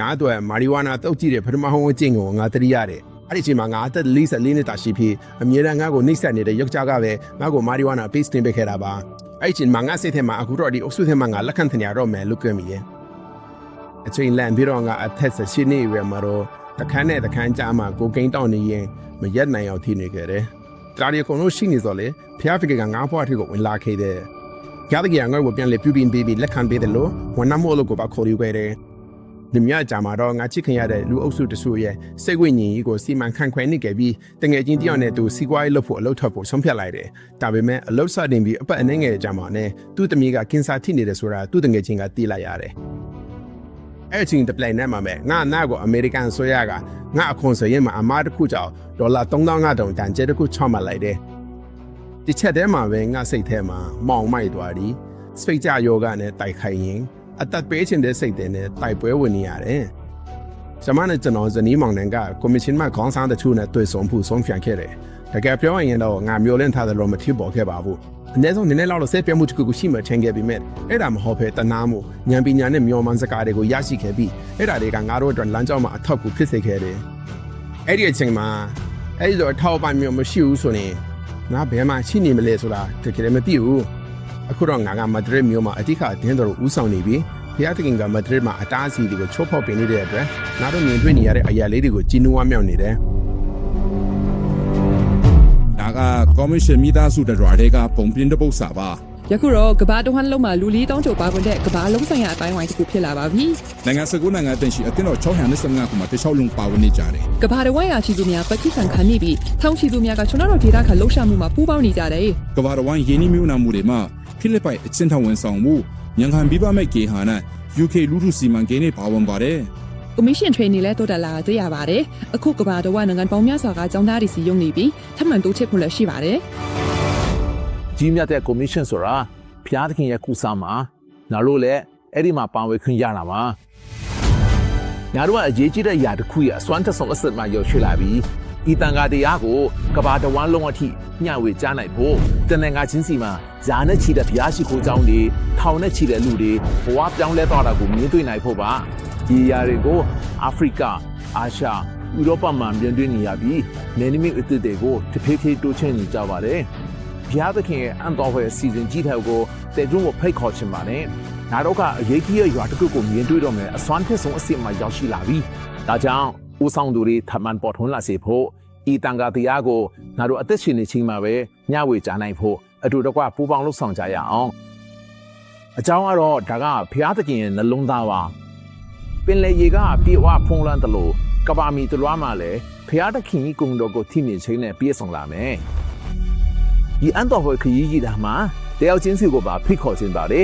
ငါတို့မာရီဝါနာတုတ်ကြည့်တဲ့ပထမဟောင်းကျင့်ကိုငါတရိရတယ်အဲ့ဒီအချိန်မှာငါအသက်44နှစ်တာရှိပြီးအမြဲတမ်းငါ့ကိုနှိမ့်ဆက်နေတဲ့ယောက်ျားကပဲငါ့ကိုမာရီဝါနာပေးစတင်ပေးခဲ့တာပါအဲ့ဒီအချိန်မှာငါစိတ်ထဲမှာအခုတော့ဒီအုပ်စုထဲမှာငါလက်ခံထင်ရတော့မယ်လို့ကြွမိရဲ့အချိန်လန့်ပြီးတော့ငါအသက်16နှစ်ရွယ်မှာတော့တခန်းနဲ့တခန်းကြားမှာကိုကိန်းတောင်းနေရင်မရက်နိုင်အောင်ထိနေခဲ့တယ်ဒါရီကုန်လို့ရှိနေစော်လေဖျားဖကငါးဘွားထီကိုဝင်လာခဲ့တယ်ရတဲ့ကငါ့ကိုပြန်လေပြပြင်းပြီးလက်ခံပေးတယ်လို့ဝန်နမို့လို့ကိုပါခေါ်ယူခဲ့တယ်ဒီမြတ်ကြမှာတော့ငါချစ်ခင်ရတဲ့လူအုပ်စုတစုရဲ့စိတ်ဝိညာဉ်ကြီးကိုစီမံခန့်ခွဲနေခဲ့ပြီးတငယ်ချင်းတယောက်နဲ့သူစီးပွားရေးလုပ်ဖို့အလုပ်ထွက်ဖို့ဆုံးဖြတ်လိုက်တယ်ဒါပေမဲ့အလုပ်စတင်ပြီးအပတ်အနည်းငယ်ကြာမှနဲ့သူ့သမီးကကင်ဆာထိနေတယ်ဆိုတာသူ့တငယ်ချင်းကသိလိုက်ရတယ်အဲ့ချင်းတပလိုက်နဲ့မှာပဲငါနာကိုအမေရိကန်ဆိုရကငါအခွန်စရင်မှာအမားတစ်ခုကြောင့်$3500တန်ကျဲတစ်ခုချမှတ်လိုက်တယ်ဒီချက်ထဲမှာပဲငါစိတ်ထဲမှာမောင်မိုက်သွားသည်စိတ်ကြယောဂနဲ့တိုက်ခိုက်ရင်အသက်ပေးခြင်းတဲ့စိတ်တွေနဲ့တိုက်ပွဲဝင်နေရတယ်။ကျွန်မနဲ့ကျွန်တော်ဇနီးမောင်နှံကကော်မရှင်မှာခေါင်းဆောင်တချို့နဲ့တွေ့ဆုံဖို့ဆုံးဖြတ်ခဲ့တယ်။တကယ်ပြောရင်တော့ငါမျိုးလင့်ထားတယ်လို့မဖြစ်ပေါ်ခဲ့ပါဘူး။အနည်းဆုံးနည်းနည်းလောက်ဆက်ပြမှုတစ်ခုကိုရှိမှထင်ခဲ့ပြီးမြဲအဲ့ဒါမဟုတ်ဘဲတနာမှုဉာဏ်ပညာနဲ့မျောမှန်းစကားတွေကိုရရှိခဲ့ပြီးအဲ့ဒါတွေကငါတို့အတွက်လမ်းကြောင်းမှာအထောက်အကူဖြစ်စေခဲ့တယ်။အဲ့ဒီအချိန်မှာအဲ့ဒီတော့အထောက်အပံ့မျိုးမရှိဘူးဆိုရင်ငါဘယ်မှာရှိနေမလဲဆိုတာတကယ်မသိဘူး။အခုတော့ငါကမဒရစ်မြို့မှာအတိတ်အတင်းတော်ဦးဆောင်နေပြီးဖျားတခင်ကမဒရစ်မှာအတားအဆီးတွေကိုချိုးဖောက်ပင်နေတဲ့အတွက်ငါတို့မြင်တွေ့နေရတဲ့အရာလေးတွေကိုကြီးနူးဝမ်းမြောက်နေတယ်ဒါကကော်မရှင်မိသားစုတရွာတွေကပုံပြင်းတဲ့ပု္ပ္ပာပါယခုတော့ကဘာတဝမ်းလုံးမှာလူလီတောင်းချိုပါခွင့်တဲ့ကဘာလုံးဆိုင်ရာအတိုင်းဝိုင်းတစ်ခုဖြစ်လာပါပြီနိုင်ငံစကူနိုင်ငံတင်ရှိအတင်းတော်625ခုမှာတခြားလုံးပါဝင်နေကြတယ်ကဘာတဝမ်းရာချီသူများပတ်တိဆန်ခံနေပြီးထောင်ချီသူများကကျွန်တော်တို့ဒေတာခလှုပ်ရှားမှုမှာပူးပေါင်းနေကြတယ်ကဘာတဝမ်းယင်းနှမျိုးနာမှုတွေမှာဖိလစ်ပိုင်အချင်းထောင်ဝန်ဆောင်မှုညံခံပြီးပါမဲ့ကေဟာနဲ့ UK လူထုစီမံကိန်းတွေပါဝင်ပါတယ်ကွန်မရှင်ထရေနင်းလဲတိုးတက်လာတွေ့ရပါတယ်အခုကဘာတဝမ်းနိုင်ငံပေါင်းများစွာကကျောင်းသားတွေစီယုံနေပြီးထပ်မံတိုးချဲ့ဖို့လည်းရှိပါတယ်ကြီးမြတ်တဲ့ကော်မရှင်ဆိုတာဖျားသခင်ရဲ့ကုစားမှာငါတို့လည်းအဲ့ဒီမှာပါဝင်ခွင့်ရတာပါငါတို့ကအရေးကြီးတဲ့အရာတစ်ခုရဲ့အစွမ်းထက်ဆုံးအစစ်မှရောက်ရှိလာပြီးဤတန်ခါတရားကိုကဘာတဝမ်းလုံးအထိမျှဝေကြားနိုင်ဖို့တနင်္ဂနွေချင်းစီမှာဇာနဲ့ချီတဲ့ဘုရားရှိခိုးကျောင်းတွေထောင်နဲ့ချီတဲ့လူတွေဘဝပြောင်းလဲသွားတာကိုမြင်တွေ့နိုင်ဖို့ပါဒီအရာတွေကိုအာဖရိကအာရှဥရောပမှာမြင်တွေ့နေရပြီးနယ်နိမိတ်အသစ်တွေကိုတဖြည်းဖြည်းတိုးချဲ့နေကြပါတယ်ဘုရားသခင်ရဲ့အံ့တော်ဖွယ်စီစဉ်ကြီးတဲ့ကိုတေကျုံကိုဖိတ်ခေါ်ချင်ပါတယ်။ဒါတော့ကအရေးကြီးတဲ့ရွာတစ်ခုကိုမြင်တွေ့တော့မယ်အစွမ်းထက်ဆုံးအစ်စ်မှရောက်ရှိလာပြီ။ဒါကြောင့်ဦးဆောင်သူတွေထပ်မံပေါ်ထွန်းလာစေဖို့ဤတန်ခါတရားကိုငါတို့အသက်ရှင်နေချင်းမှာပဲမျှဝေကြနိုင်ဖို့အတူတကွပူးပေါင်းလုပ်ဆောင်ကြရအောင်။အကြောင်းကတော့ဒါကဘုရားသခင်ရဲ့နှလုံးသားပါ။ပင်လေရေကပြေဝဖုံးလွှမ်းတယ်လို့ကဘာမီတလွားမှလည်းဘုရားသခင်ကြီးကုံတော်ကိုထိမြင်ခြင်းနဲ့ပြည့်စုံလာမယ်။ဒီအန်တော်ဖွယ်ခရီးကြီးတာမှာတယောက်ချင်းစီကိုပါဖိတ်ခေါ်ခြင်းပါလေ